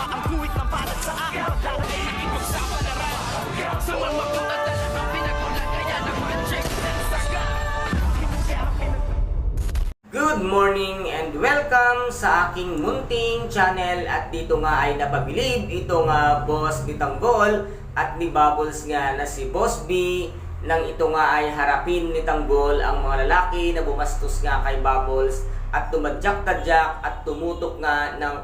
ang kuwit ng balat sa akin. Darating ang ipagsapalaran sa mga at talagang pinagulan. Kaya nag-magic ng saga. Good morning and welcome sa aking munting channel. At dito nga ay napabilib itong boss ni Tanggol at ni Bubbles nga na si Boss B, nang ito nga ay harapin ni Tanggol ang mga lalaki na bumastos nga kay Bubbles at tumadyak-tadyak at tumutok nga ng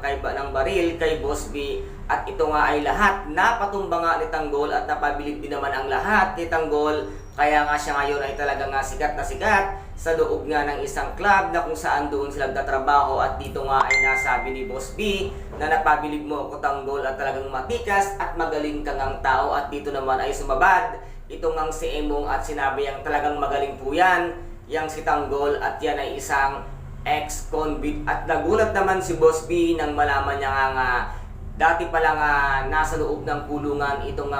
baril kay Boss B. At ito nga ay lahat napatumba nga ni Tanggol at napabilib din naman ang lahat ni Tanggol. Kaya nga siya ngayon ay talaga nga sikat na sikat sa loob nga ng isang club na kung saan doon sila nagtatrabaho. At dito nga ay nasabi ni Boss B na napabilib mo ako Tanggol at talagang matikas at magaling kang ang tao. At dito naman ay sumabad itong ang si Emong at sinabi yang talagang magaling po yan, yang si Tanggol at yan ay isang ex-convict. At nagulat naman si Boss B nang malaman niya nga dati pa lang nasa loob ng kulungan itong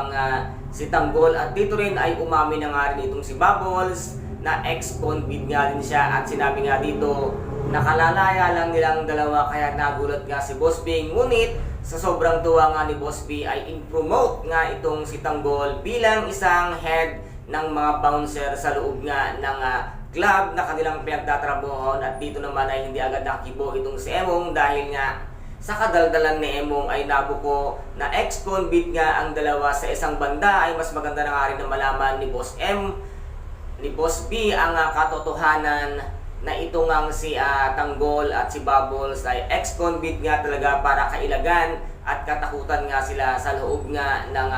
si Tanggol. At dito rin ay umamin na nga rin itong si Bubbles na ex-convict nga rin siya. At sinabi nga dito nakalalaya lang nilang dalawa, kaya nagulat nga si Boss B. Ngunit sa sobrang tuwa nga ni Boss B ay in-promote nga itong si Tanggol bilang isang head ng mga bouncer sa loob nga ng club na kanilang pinagtatrabahoan. At dito naman ay hindi agad nakibo itong si Emong dahil nga sa kadaldalan ni Emong ay nabuko na ex-convict nga ang dalawa sa isang banda. Ay mas maganda na nga rin na malaman ni Boss B ang katotohanan na itong ang si Tanggol at si Bubbles ay ex-convict nga talaga para kailagan at katakutan nga sila sa loob nga ng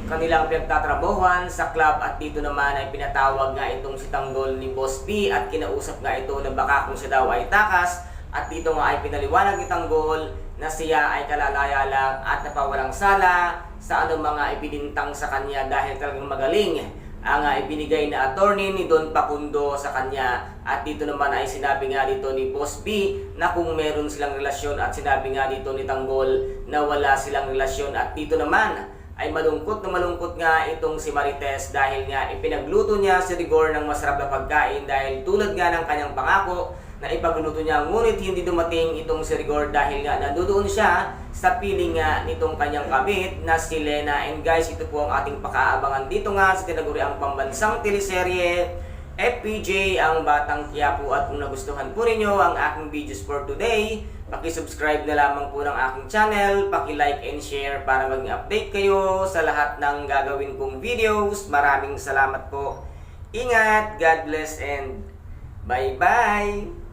kanilang pinagtatrabahuan sa club. At dito naman ay pinatawag nga itong si Tanggol ni Boss B at kinausap nga ito na baka kung siya daw ay takas. At dito nga ay pinaliwanag ni Tanggol na siya ay kalalaya lang at napawalang sala sa anong mga ibinintang sa kanya dahil talagang magaling ang ibinigay na attorney ni Don Pacundo sa kanya. At dito naman ay sinabi nga dito ni Boss B na kung meron silang relasyon, at sinabi nga dito ni Tanggol na wala silang relasyon. At dito naman ay malungkot nga itong si Marites dahil nga ipinagluto niya si Rigor ng masarap na pagkain dahil tulad nga ng kanyang pangako na ipagluto niya. Ngunit hindi dumating itong si Rigor dahil nga nandoon siya sa piling nga nitong kanyang kabit na si Lena. And guys, ito po ang ating pakaabangan dito nga sa tinaguriang pambansang teleserye FPJ ang Batang Quiapo. At kung nagustuhan po ninyo ang aking videos for today, paki-subscribe na lamang po ng aking channel, paki-like and share para maging update kayo sa lahat ng gagawin kong videos. Maraming salamat po. Ingat, God bless and bye-bye!